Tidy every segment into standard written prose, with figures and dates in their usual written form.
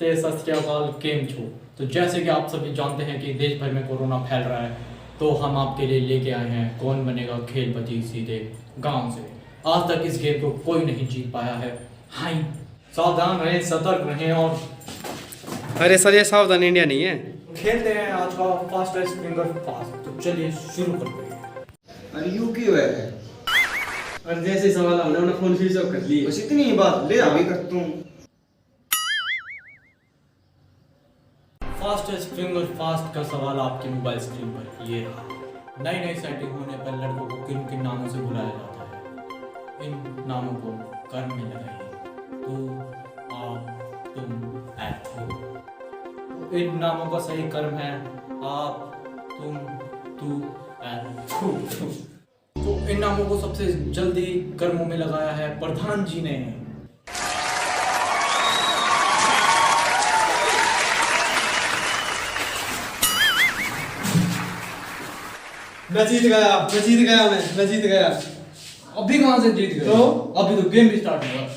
नमस्ते सत श्री अकाल केम छो। तो जैसे कि आप सभी जानते हैं कि देश भर में कोरोना फैल रहा है, तो हम आपके लिए लेके आए हैं कौन बनेगा खेलपति सीधे गांव से। आज तक इस गेम को कोई नहीं जीत पाया है। हाय, सावधान रहें, सतर्क रहें और अरे सर ये सावधान इंडिया नहीं है। खेलते हैं आज का फास्टेस्ट फिंगर फास्ट। तो चलिए शुरू करते हैं। अरे यू क्यों है? और जैसे सवाल हमने अपना फोन स्विच ऑफ कर लिए। बस इतनी ही बात, ले अभी करता हूँ। फास्टेस्ट फिंगर फास्ट का सवाल आपके मोबाइल स्क्रीन पर ये रहा। नई नई सेटिंग होने पर लड़कों को किन किन नामों से बुलाया जाता है? इन नामों को कर्म में लगाइए। तू, आप, तुम, एट हो। इन नामों का सही कर्म है आप, तुम, तू, एट हो। तो इन नामों को सबसे जल्दी कर्मों में लगाया है प्रधान जी ने। मैं जीत गया। अभी कहां से जीत गए? तो अभी तो गेम भी स्टार्ट हुआ।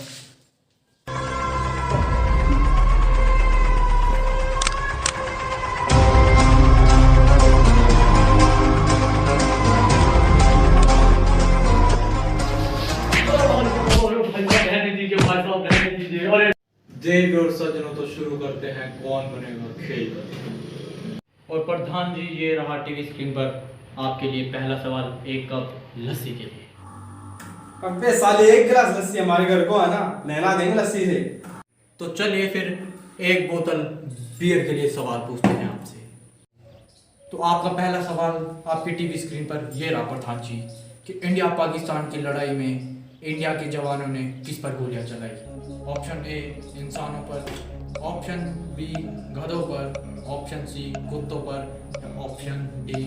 देवी और सज्जनों, तो शुरू करते हैं कौन बनेगा खेल। और प्रधान जी ये रहा टीवी स्क्रीन पर आपके लिए पहला सवाल, एक कप लस्सी के लिए। अबे साले एक गिलास लस्सी हमारे घर को है ना, नहला देंगे लस्सी से। तो चलिए फिर एक बोतल बियर के लिए सवाल पूछते हैं आपसे। तो आपका पहला सवाल आपकी टीवी स्क्रीन पर ये रहा प्रधान जी कि इंडिया पाकिस्तान की लड़ाई में इंडिया के जवानों ने किस पर गोलियां चलाई? ऑप्शन ए इंसानों पर, ऑप्शन बी गधों पर, ऑप्शन सी कुत्तों पर, ऑप्शन डी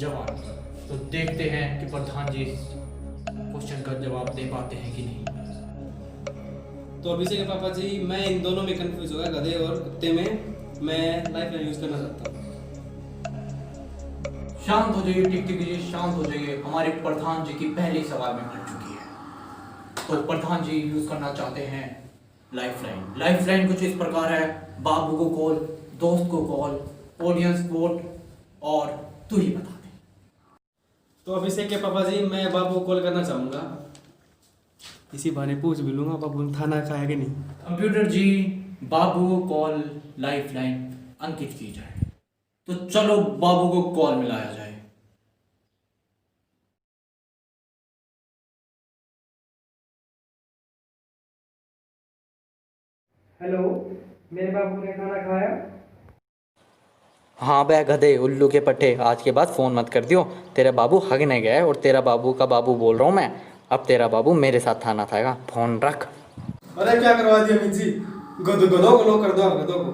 जवानों पर। तो देखते हैं कि प्रधान जी क्वेश्चन का जवाब दे पाते हैं कि नहीं। तो अभिषेक के पापा जी, मैं इन दोनों में कंफ्यूज हो गया, गधे और कुत्ते में। मैं लाइफ लाइन यूज करना चाहता हूँ। शांत हो जाइए, टिक जी शांत हो जाइए। हमारे प्रधान जी की पहले सवाल में हट चुकी है। तो प्रधान जी यूज करना चाहते हैं लाइफ लाइन। लाइफ लाइन कुछ इस प्रकार है, बाबू को कॉल, दोस्त को कॉल, ऑडियंस वोट और तू ही बता दे। तो अभिषेक के पापा जी, मैं बाबू को कॉल करना चाहूंगा। इसी बहाने पूछ भी लूंगा बाबू ने खाना खाया कि नहीं। कंप्यूटर जी, बाबू को कॉल लाइफ लाइन अंकित की जाए। तो चलो बाबू को कॉल मिलाया जाए। हेलो, मेरे बाबू ने खाना खाया? हाँ बे गधे उल्लू के पट्टे, आज के बाद फ़ोन मत कर दियो। तेरा बाबू हगने गया है और तेरा बाबू का बाबू बोल रहा हूँ मैं। अब तेरा बाबू मेरे साथ खाना खाएगा। फ़ोन रख। अरे क्या करवा दिया अमित जी, गधों को लो कर दो, गधों को।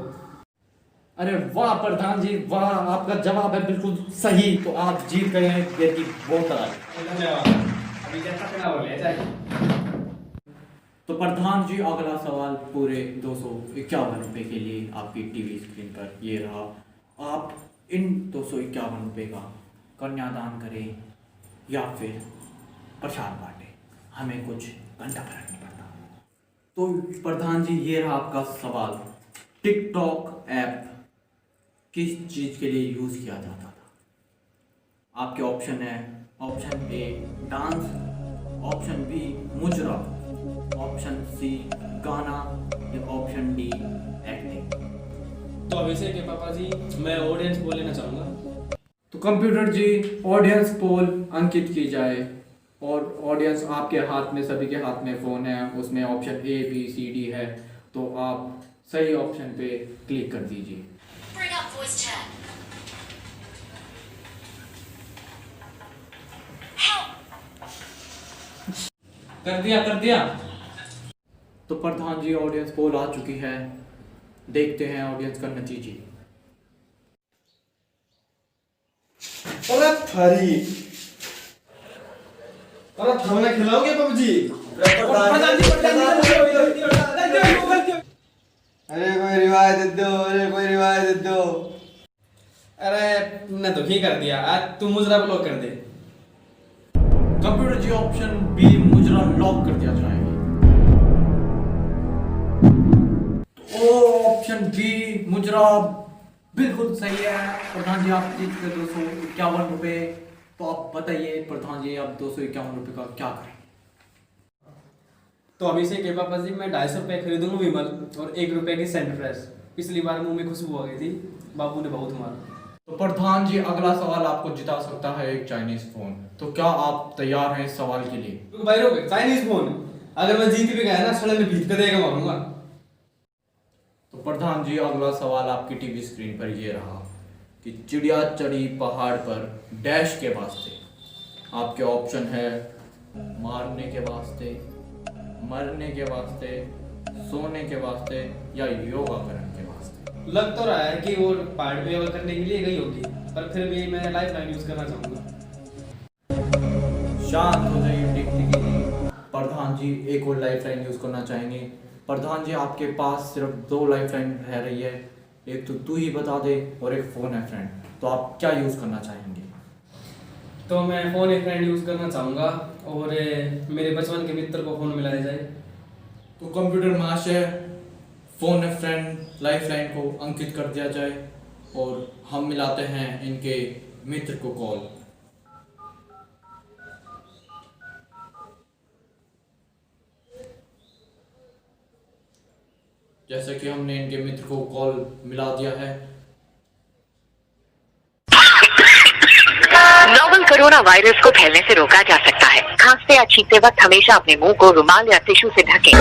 अरे वाह प्रधान जी वाह, आपका जवाब है बिल्कुल सही। तो आप जीत गए हैं बियर की बोतल। तो प्रधान जी अगला सवाल पूरे 251 रुपये के लिए आपकी टीवी स्क्रीन पर ये रहा। आप इन 251 रुपये का कन्यादान करें या फिर प्रसाद बांटें, हमें कुछ घंटा फर्क नहीं पड़ता। तो प्रधान जी ये रहा आपका सवाल, टिकटॉक ऐप किस चीज़ के लिए यूज़ किया जाता था? आपके ऑप्शन है, option A dance, option B मुजरा, ऑप्शन सी गाना या ऑप्शन डी एक्टिंग। तो अभिषेक के पापा जी, मैं ऑडियंस पोल लेना चाहूंगा। तो कंप्यूटर जी ऑडियंस पोल अंकित की जाए। और ऑडियंस आपके हाथ में, सभी के हाथ में फ़ोन है, उसमें option A B C D है। तो आप सही ऑप्शन पे क्लिक कर दीजिए। Bring up voice chat. कर दिया। तो प्रधान जी ऑडियंस पोल आ चुकी है, देखते हैं ऑडियंस का नतीजे। अरे थारी, अरे खाना खिलाओगे पबजी? अरे कोई रिवायत दे दो। अरे तुमने तो ही कर दिया, आज तू मुजरा ब्लॉक कर दे। कंप्यूटर जी ऑप्शन बी मुजरा लॉक कर दिया जाएगा। तो ऑप्शन बी मुजरा बिल्कुल सही है। प्रधान जी आप जीत गए 251 रुपये। तो आप बताइए प्रधान जी आप 251 रुपये का क्या करें? तो अभिषेक के पापा जी मैं 250 रुपये खरीदूंगा विमल और 1 रुपये की सेंट फ्रेश। पिछली बार मुंह में खुशबू आ गई थी, बाबू ने बहुत मारा। तो प्रधान जी अगला सवाल आपको जिता सकता है एक चाइनीज फोन। तो क्या आप तैयार हैं इस सवाल के लिए? तो भाई रोक, चाइनीज फोन अगर मैं जीत भी गया ना सड़क में भीत कर देगा मारूंगा। तो प्रधान जी अगला सवाल आपकी टीवी स्क्रीन पर ये रहा कि चिड़िया चढ़ी पहाड़ पर डैश के वास्ते। आपके ऑप्शन है मारने के वास्ते, मरने के वास्ते, सोने के वास्ते या योगा करने के वास्ते। लग तो रहा है कि वो पहाड़ पे योगा करने के लिए गई होगी, पर फिर भी मैं लाइफ लाइन यूज करना चाहूंगा। शांत हो जाइए टिक-टिकी जी। प्रधान जी एक और लाइफ लाइन यूज करना चाहेंगे। प्रधान जी आपके पास सिर्फ 2 लाइफ लाइन रह रही है, एक तो तू ही बता दे और एक फोन है फ्रेंड। तो आप क्या यूज करना चाहेंगे? तो मैं फोन एक फ्रेंड यूज करना चाहूंगा और मेरे बचपन के मित्र को फोन मिलाया जाए। तो कंप्यूटर महाशय फोन है फ्रेंड लाइफ लाइन को अंकित कर दिया जाए और हम मिलाते हैं इनके मित्र को कॉल। जैसे कि हमने इनके मित्र को कॉल मिला दिया है। नोवल कोरोना वायरस को फैलने से रोका जा सकता है। खांसते या छींकते वक्त हमेशा अपने मुंह को रुमाल या टिश्यू से ढकें।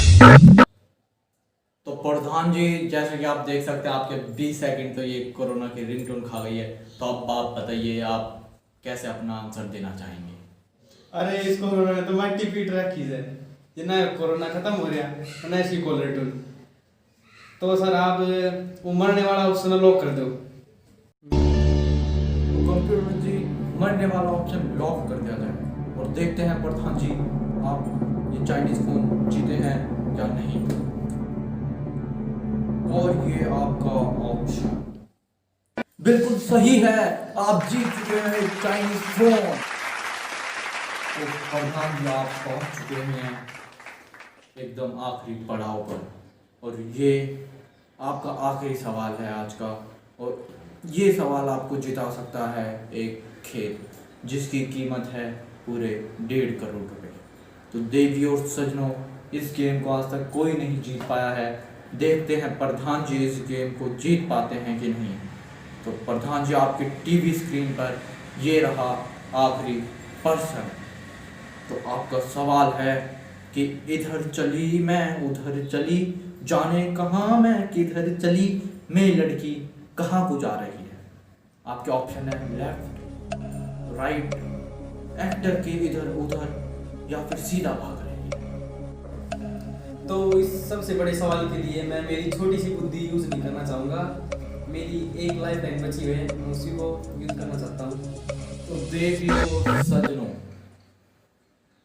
तो प्रधान जी जैसे कि आप देख सकते हैं आपके 20 सेकंड तो ये कोरोना की रिंगटोन खा गई है। तो अब आप बताइए आप कैसे अपना आंसर देना चाहेंगे? अरे इस कोरोना ने तो मट्टी पीट रखी है, ये ना कोरोना खत्म हो रहा है ना इसकी कॉलर ट्यून। तो सर आप वो मरने वाला ऑप्शन लॉक कर दो। तो कंप्यूटर जी मरने वाला ऑप्शन लॉक कर दिया जाए और देखते हैं प्रधान जी आप ये चाइनीज फोन जीते हैं या नहीं। और ये आपका ऑप्शन बिल्कुल सही है, आप जीत चुके हैं एक चाइनीज फोन। तो प्रधान जी आप पहुंच चुके हैं एकदम आखिरी पड़ाव पर और ये आपका आखिरी सवाल है आज का। और ये सवाल आपको जिता सकता है एक खेत जिसकी कीमत है पूरे 1.5 करोड़ रुपए। तो देवी और सज्जनों इस गेम को आज तक कोई नहीं जीत पाया है। देखते हैं प्रधान जी इस गेम को जीत पाते हैं कि नहीं। तो प्रधान जी आपकी टीवी स्क्रीन पर ये रहा आखिरी पर्सन। तो आपका सवाल है कि इधर चली मैं उधर चली, जाने कहाँ मैं किधर चली, मेरी लड़की कहाँ को जा रही है। आपके ऑप्शन है लेफ्ट, राइट, एक्टर के इधर उधर या फिर सीधा भाग रही है। तो इस सबसे बड़े सवाल के लिए मैं मेरी छोटी सी बुद्धि यूज नहीं करना चाहूँगा। मेरी एक लाइफ लाइन बची हुई है, मैं उसी को यूज करना चाहता हूँ। तो देवियों सज्जनों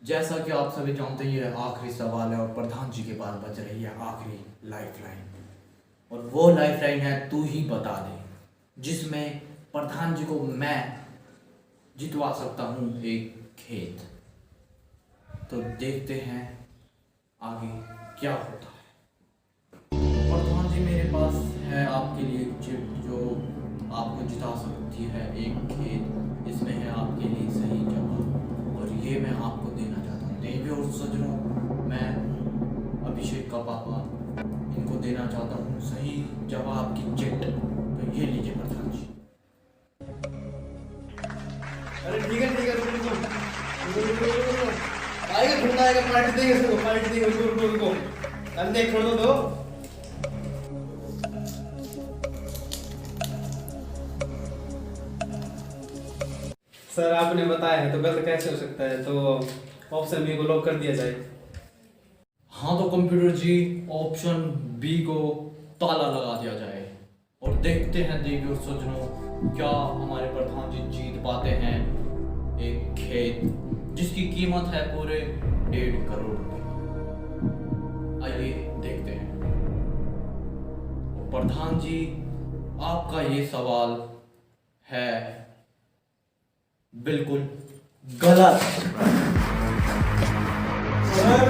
जैसा कि आप सभी जानते हैं ये आखिरी सवाल है और प्रधान जी के पास बच रही है आखिरी लाइफ लाइन। और वो लाइफ लाइन है तू ही बता दे, जिसमें प्रधान जी को मैं जितवा सकता हूँ एक खेत। तो देखते हैं आगे क्या होता है। प्रधान जी मेरे पास है आपके लिए एक चिट जो आपको जिता सकती है एक खेत। इसमें है आपके लिए सही जवाब और ये मैं आपको देना चाहता हूँ। देवी और सज्जनों मैं अभिषेक का पापा इनको देना चाहता हूँ सही जवाब की चिट। तो ये लीजिए प्रधान जी। अरे ठीक है रुको आएगा ढूंढना आएगा, पार्टी देंगे इसको, पार्टी देंगे। रुको अंदर एक छोड़ दो। सर आपने बताया है तो गलत कैसे हो सकता है, तो ऑप्शन बी को लॉक कर दिया जाए। हाँ तो कंप्यूटर जी ऑप्शन बी को ताला लगा दिया जाए और देखते हैं देवी और सज्जनों क्या हमारे प्रधान जी जीत पाते हैं एक खेत जिसकी कीमत है पूरे 1.5 करोड़ रुपए। आइए देखते हैं। प्रधान जी आपका ये सवाल है बिल्कुल गलत। सर